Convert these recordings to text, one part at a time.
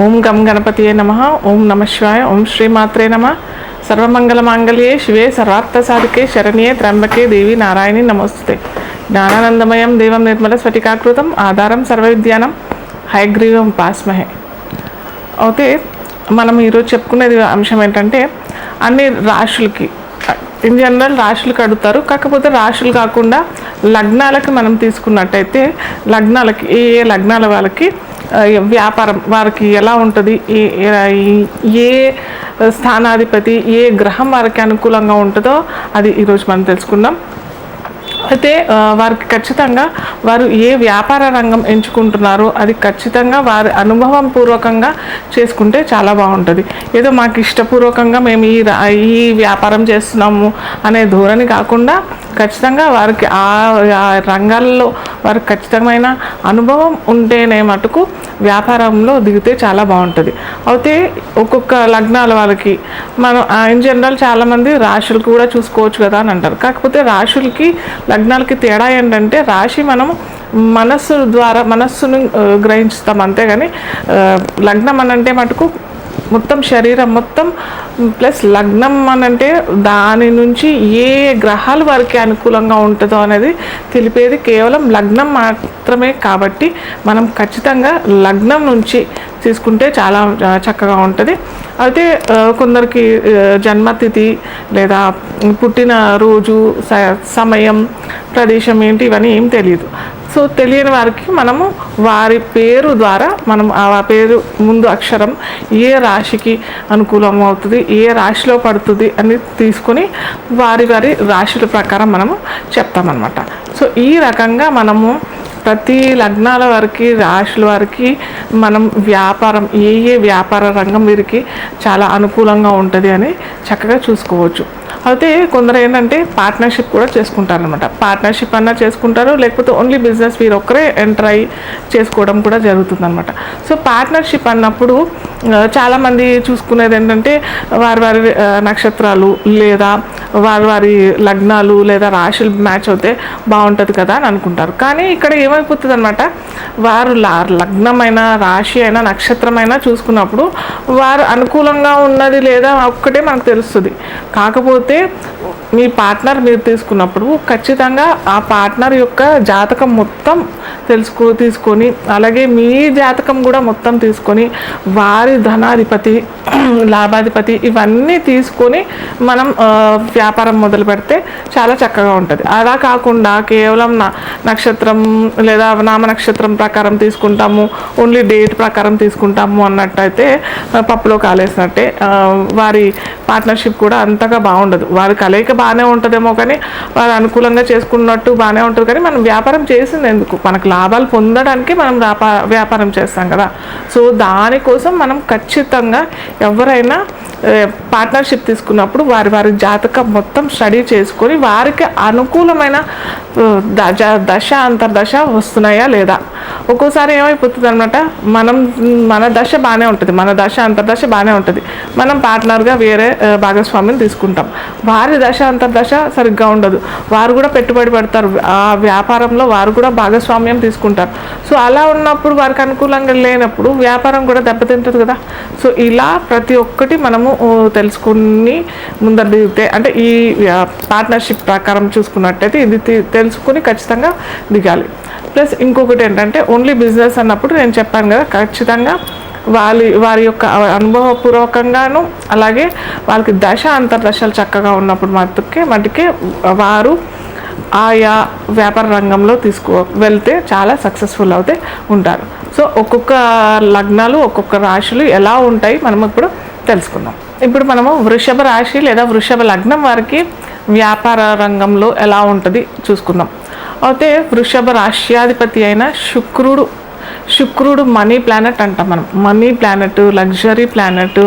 ఓం గం గణపతియే నమః. ఓం నమః శివాయ. ఓం శ్రీమాత్రే నమః. సర్వమంగళమాంగళ్యే శివే సర్వార్థసాధికే శరణ్యే త్ర్యంబకే దేవి నారాయణి నమోస్తుతే. జ్ఞానానందమయం దేవం నిర్మల స్ఫటికాకృతం ఆధారం సర్వవిద్యానం హయగ్రీవం ఉపాస్మహే. అయితే మనం ఈరోజు చెప్పుకునేది అంశం ఏంటంటే, అన్ని రాశులకి ఇన్ జనరల్ రాశులకు అడుగుతారు. కాకపోతే రాశులు కాకుండా లగ్నాలకి మనం తీసుకున్నట్టయితే, లగ్నాలకి ఏ ఏ లగ్నాల వాళ్ళకి వ్యాపారం వారికి ఎలా ఉంటుంది, ఏ స్థానాధిపతి ఏ గ్రహం వారికి అనుకూలంగా ఉంటుందో అది ఈరోజు మనం తెలుసుకుందాం. అయితే వారికి ఖచ్చితంగా వారు ఏ వ్యాపార రంగం ఎంచుకుంటున్నారో అది ఖచ్చితంగా వారి అనుభవం పూర్వకంగా చేసుకుంటే చాలా బాగుంటుంది. ఏదో మాకు ఇష్టపూర్వకంగా మేము ఈ వ్యాపారం చేస్తున్నాము అనే ధోరణి కాకుండా ఖచ్చితంగా వారికి ఆ రంగాల్లో వారికి ఖచ్చితమైన అనుభవం ఉంటేనే మటుకు వ్యాపారంలో దిగితే చాలా బాగుంటుంది. అయితే ఒక్కొక్క లగ్నాల వాళ్ళకి మనం ఇన్ జనరల్ చాలామంది రాశులకు కూడా చూసుకోవచ్చు కదా అని అంటారు. కాకపోతే రాశులకి లగ్నాలకి తేడా ఏంటంటే, రాశి మనం మనస్సును గ్రహిస్తాం అంతేగాని లగ్నం అనంటే మటుకు మొత్తం శరీరం మొత్తం ప్లస్ లగ్నం అనంటే దాని నుంచి ఏ గ్రహాలు వారికి అనుకూలంగా ఉంటుందో అనేది తెలిపేది కేవలం లగ్నం మాత్రమే. కాబట్టి మనం ఖచ్చితంగా లగ్నం నుంచి తీసుకుంటే చాలా చక్కగా ఉంటుంది. అయితే కొందరికి జన్మతిథి లేదా పుట్టిన రోజు సమయం ప్రదేశం ఏంటి ఇవన్నీ ఏం తెలియదు. సో తెలియని వారికి మనము వారి పేరు ద్వారా మనం ఆ పేరు ముందు అక్షరం ఏ రాశికి అనుకూలం అవుతుంది, ఏ రాశిలో పడుతుంది అని తీసుకొని వారి రాశుల ప్రకారం మనము చెప్తామన్నమాట. సో ఈ రకంగా మనము ప్రతి లగ్నాల వారికి రాశుల వారికి మనం వ్యాపారం ఏ వ్యాపార రంగం వీరికి చాలా అనుకూలంగా ఉంటుంది అని చక్కగా చూసుకోవచ్చు. అయితే కొందరు ఏంటంటే పార్ట్నర్షిప్ కూడా చేసుకుంటారనమాట. పార్ట్నర్షిప్ అన్నా చేసుకుంటారు, లేకపోతే ఓన్లీ బిజినెస్ వీరు ఒక్కరే ఎంటర్ అయ్యి చేసుకోవడం కూడా జరుగుతుందన్నమాట. సో పార్ట్నర్షిప్ అన్నప్పుడు చాలామంది చూసుకునేది ఏంటంటే వారి నక్షత్రాలు లేదా వారి లగ్నాలు లేదా రాశులు మ్యాచ్ అవుతే బాగుంటుంది కదా అని అనుకుంటారు. కానీ ఇక్కడ ఏమైపోతుంది అనమాట, వారు లగ్నమైన రాశి అయినా నక్షత్రమైనా చూసుకున్నప్పుడు వారు అనుకూలంగా ఉన్నది లేదా ఒక్కటే మనకు తెలుస్తుంది. కాకపోతే మీ పార్ట్నర్ మీరు తీసుకున్నప్పుడు ఖచ్చితంగా ఆ పార్ట్నర్ యొక్క జాతకం మొత్తం తీసుకొని అలాగే మీ జాతకం కూడా మొత్తం తీసుకొని వారి ధనాధిపతి లాభాధిపతి ఇవన్నీ తీసుకొని మనం వ్యాపారం మొదలు పెడితే చాలా చక్కగా ఉంటుంది. అలా కాకుండా కేవలం నక్షత్రం లేదా నామ నక్షత్రం ప్రకారం తీసుకుంటాము, ఓన్లీ డేట్ ప్రకారం తీసుకుంటాము అన్నట్టయితే పప్పులో కాలేసినట్టే. వారి పార్ట్నర్షిప్ కూడా అంతగా బాగుండదు. వారి కలయిక బాగానే ఉంటుందేమో కానీ వారు అనుకూలంగా చేసుకున్నట్టు బాగానే ఉంటుంది. కానీ మనం వ్యాపారం చేసింది ఎందుకు, మనకు లాభాలు పొందడానికి మనం వ్యాపారం చేస్తాం కదా. సో దానికోసం మనం ఖచ్చితంగా ఎవరైనా పార్ట్నర్షిప్ తీసుకున్నప్పుడు వారి జాతకం మొత్తం స్టడీ చేసుకొని వారికి అనుకూలమైన దశ అంతర్దశ వస్తున్నాయా లేదా. ఒక్కోసారి ఏమైపోతుంది అనమాట, మన దశ బాగానే ఉంటుంది, మన దశ అంతర్దశ బాగానే ఉంటుంది, మనం పార్ట్నర్గా వేరే భాగస్వామిని తీసుకుంటాం. వారి దశ అంతర్దశ సరిగ్గా ఉండదు, వారు కూడా పెట్టుబడి పెడతారు, ఆ వ్యాపారంలో వారు కూడా భాగస్వామ్యం తీసుకుంటారు. సో అలా ఉన్నప్పుడు వారికి అనుకూలంగా లేనప్పుడు వ్యాపారం కూడా దెబ్బతింటుంది కదా. సో ఇలా ప్రతి ఒక్కటి మనము తెలుసుకుని ముందర దిగితే, అంటే ఈ పార్ట్నర్షిప్ ప్రకారం చూసుకున్నట్టయితే ఇది తెలుసుకుని ఖచ్చితంగా దిగాలి. ప్లస్ ఇంకొకటి ఏంటంటే, ఓన్లీ బిజినెస్ అన్నప్పుడు నేను చెప్పాను కదా, ఖచ్చితంగా వారి యొక్క అనుభవపూర్వకంగాను అలాగే వాళ్ళకి దశ అంతర్దశలు చక్కగా ఉన్నప్పుడు మటుకే వారు ఆయా వ్యాపార రంగంలో వెళ్తే చాలా సక్సెస్ఫుల్ అవుతే ఉంటారు. సో ఒక్కొక్క లగ్నాలు ఒక్కొక్క రాశులు ఎలా ఉంటాయి మనం ఇప్పుడు తెలుసుకుందాం. ఇప్పుడు మనము వృషభ రాశి లేదా వృషభ లగ్నం వారికి వ్యాపార రంగంలో ఎలా ఉంటుంది చూసుకుందాం. అయితే వృషభ రాశ్యాధిపతి అయిన శుక్రుడు మనీ ప్లానెట్ అంటాం మనం. మనీ ప్లానెట్, లగ్జరీ ప్లానెట్,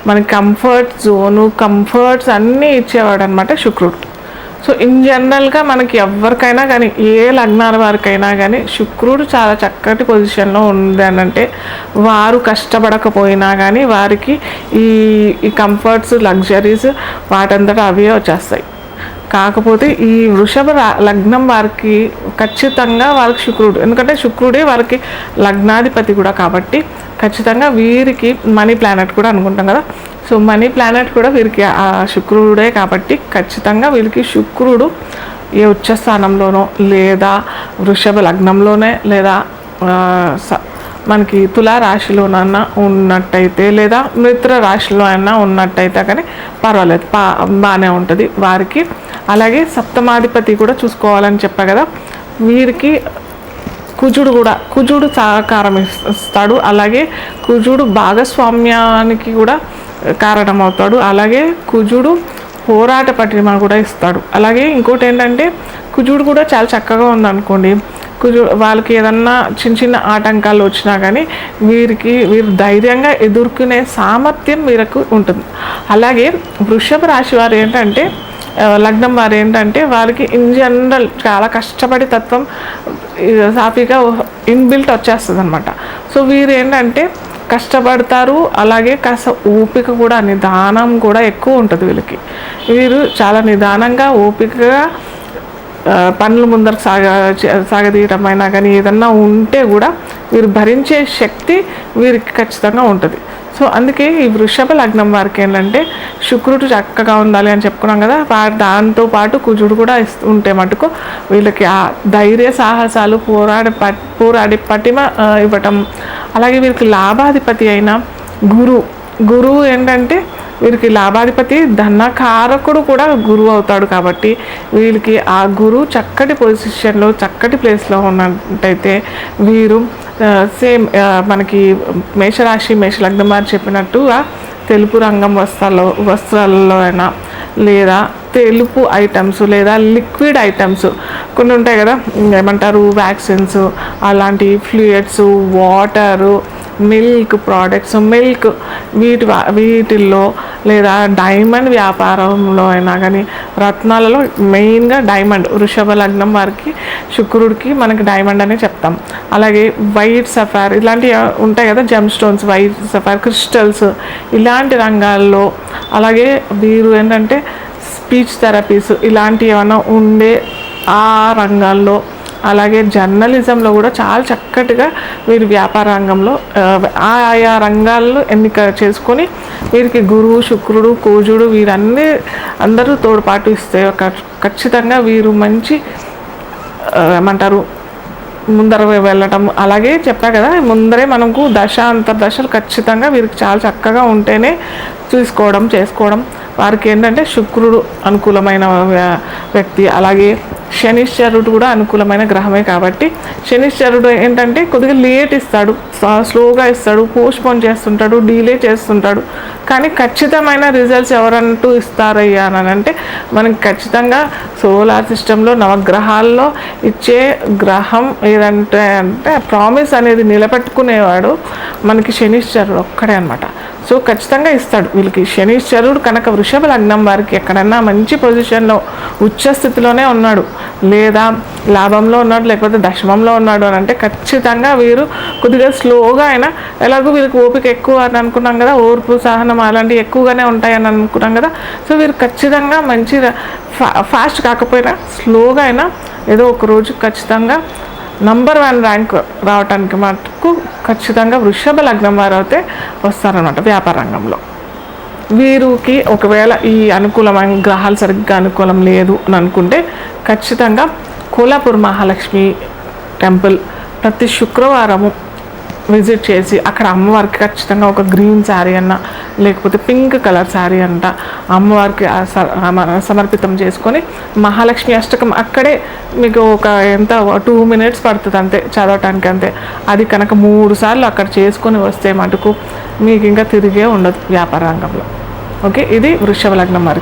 మనకి కంఫర్ట్ జోను, కంఫర్ట్స్ అన్నీ ఇచ్చేవాడు అనమాట శుక్రుడు. సో ఇన్ జనరల్గా మనకి ఎవరికైనా కానీ ఏ లగ్నాల వారికైనా కానీ శుక్రుడు చాలా చక్కటి పొజిషన్లో ఉంది అని అంటే వారు కష్టపడకపోయినా కానీ వారికి ఈ కంఫర్ట్స్ లగ్జరీస్ వాటంతటా అవే వచ్చేస్తాయి. కాకపోతే ఈ వృషభ లగ్నం వారికి ఖచ్చితంగా వారికి శుక్రుడు, ఎందుకంటే శుక్రుడే వారికి లగ్నాధిపతి కూడా కాబట్టి ఖచ్చితంగా వీరికి మనీ ప్లానెట్ కూడా అనుకుంటాం కదా. సో మనీ ప్లానెట్ కూడా వీరికి ఆ శుక్రుడే కాబట్టి ఖచ్చితంగా వీరికి శుక్రుడు ఏ ఉచ్చ స్థానంలోనో లేదా వృషభ లగ్నంలోనే లేదా మనకి తులా రాశిలోనన్నా ఉన్నట్టయితే లేదా మిత్ర రాశిలో అయినా ఉన్నట్టయితే కానీ పర్వాలేదు, బాగానే ఉంటుంది వారికి. అలాగే సప్తమాధిపతి కూడా చూసుకోవాలని చెప్పా కదా, వీరికి కుజుడు సహకారం ఇస్తాడు. అలాగే కుజుడు భాగస్వామ్యానికి కూడా కారణమవుతాడు. అలాగే కుజుడు పోరాట పటిమ కూడా ఇస్తాడు. అలాగే ఇంకోటి ఏంటంటే కుజుడు కూడా చాలా చక్కగా ఉందనుకోండి, వాళ్ళకి ఏదన్నా చిన్న చిన్న ఆటంకాలు వచ్చినా కానీ వీరు ధైర్యంగా ఎదుర్కొనే సామర్థ్యం వీరికి ఉంటుంది. అలాగే వృషభ రాశి వారు ఏంటంటే లగ్నం వారు ఏంటంటే వారికి ఇన్ జనరల్ చాలా కష్టపడి తత్వం సాఫీగా ఇన్బిల్ట్ వచ్చేస్తుంది అనమాట. సో వీరు ఏంటంటే కష్టపడతారు. అలాగే కాస్త ఓపిక కూడా, నిదానం కూడా ఎక్కువ ఉంటుంది వీళ్ళకి. వీరు చాలా నిదానంగా ఓపికగా పనులు ముందరకు సాగదీయటం అయినా కానీ ఏదన్నా ఉంటే కూడా వీరు భరించే శక్తి వీరికి ఖచ్చితంగా ఉంటుంది. సో అందుకే ఈ వృషభ లగ్నం వారికి ఏంటంటే శుక్రుడు చక్కగా ఉండాలి అని చెప్పుకున్నాం కదా, దాంతోపాటు కుజుడు కూడా ఉంటే మటుకు వీళ్ళకి ఆ ధైర్య సాహసాలు పోరాడి పటిమ ఇవ్వటం. అలాగే వీరికి లాభాధిపతి అయిన గురువు ఏంటంటే వీరికి లాభాధిపతి ధనకారకుడు కూడా గురువు అవుతాడు కాబట్టి వీళ్ళకి ఆ గురువు చక్కటి పొజిషన్లో చక్కటి ప్లేస్లో ఉన్నట్టయితే వీరు మనకి మేషలగ్నం వారు చెప్పినట్టుగా తెలుపు రంగం వస్త్రాలలో అయినా లేదా తెలుపు ఐటమ్స్ లేదా లిక్విడ్ ఐటమ్స్ కొన్ని ఉంటాయి కదా, ఏమంటారు వ్యాక్సిన్స్, అలాంటి ఫ్లూయిడ్స్, వాటరు, మిల్క్ ప్రోడక్ట్స్, వీటిల్లో లేదా డైమండ్ వ్యాపారంలో అయినా కానీ రత్నాలలో మెయిన్గా డైమండ్, వృషభ లగ్నం వారికి శుక్రుడికి మనకి డైమండ్ అనే చెప్తాం. అలాగే వైట్ సఫైర్ ఇలాంటివి ఉంటాయి కదా, gem stones, white sapphire, crystals, ఇలాంటి రంగాల్లో. అలాగే వీరు ఏంటంటే స్పీచ్ థెరపీస్ ఇలాంటివి ఏమైనా ఉండే ఆ రంగాల్లో, అలాగే జర్నలిజంలో కూడా చాలా చక్కటిగా వీరు వ్యాపార రంగంలో ఆయా రంగాల్లో ఎన్నిక చేసుకొని వీరికి గురువు, శుక్రుడు, కుజుడు అందరూ తోడ్పాటు ఇస్తే ఖచ్చితంగా వీరు మంచి ఏమంటారు ముందర వెళ్ళటం. అలాగే చెప్పా కదా ముందరే మనకు అంతర్దశలు ఖచ్చితంగా వీరికి చాలా చక్కగా ఉంటేనే చేసుకోవడం. వారికి ఏంటంటే శుక్రుడు అనుకూలమైన వ్యక్తి. అలాగే శనిశ్చరుడు కూడా అనుకూలమైన గ్రహమే కాబట్టి శనిశ్చరుడు ఏంటంటే కొద్దిగా లేట్ ఇస్తాడు, స్లోగా ఇస్తాడు, పోస్ట్పోన్ చేస్తుంటాడు, డిలే చేస్తుంటాడు. కానీ ఖచ్చితమైన రిజల్ట్స్ ఎవరంటూ ఇస్తారయ్యా అని అంటే మనకి ఖచ్చితంగా సోలార్ సిస్టంలో నవగ్రహాల్లో ఇచ్చే గ్రహం ఏదంటే ప్రామిస్ అనేది నిలబెట్టుకునేవాడు మనకి శనిశ్చరుడు ఒక్కడే అనమాట. సో ఖచ్చితంగా ఇస్తాడు వీళ్ళకి. శనిశ్చరుడు కనుక వృషభ లగ్నం వారికి ఎక్కడన్నా మంచి పొజిషన్లో ఉచ్చ స్థితిలోనే ఉన్నాడు, లేదా లాభంలో ఉన్నాడు, లేకపోతే దశమంలో ఉన్నాడు అని అంటే ఖచ్చితంగా వీరు కొద్దిగా స్లోగా అయినా, ఎలాగో వీరికి ఓపిక ఎక్కువ అని అనుకున్నాం కదా, ఓర్పు సహనం అలాంటివి ఎక్కువగానే ఉంటాయని అనుకున్నాం కదా. సో వీరు ఖచ్చితంగా మంచి ఫాస్ట్ కాకపోయినా స్లోగా అయినా ఏదో ఒక రోజు ఖచ్చితంగా నంబర్ 1 ర్యాంక్ రావడానికి మటుకు ఖచ్చితంగా వృషభ లగ్నం వారు అయితే వస్తారనమాట వ్యాపార రంగంలో. వీరికి ఒకవేళ ఈ అనుకూలమైన గ్రహాలు సరిగ్గా అనుకూలం లేదు అని అనుకుంటే ఖచ్చితంగా కోలాపూర్ మహాలక్ష్మి టెంపుల్ ప్రతి శుక్రవారము విజిట్ చేసి అక్కడ అమ్మవారికి ఖచ్చితంగా ఒక గ్రీన్ శారీ అన్న లేకపోతే పింక్ కలర్ శారీ అంట అమ్మవారికి సమర్పితం చేసుకొని మహాలక్ష్మి అష్టకం అక్కడే మీకు ఒక 2 minutes పడుతుంది అంతే చదవటానికి అంతే. అది కనుక 3 సార్లు అక్కడ చేసుకొని వస్తే మటుకు మీకు ఇంకా తిరిగే ఉండదు వ్యాపార రంగంలో. ఓకే, ఇది వృషభ లగ్నం వారికి.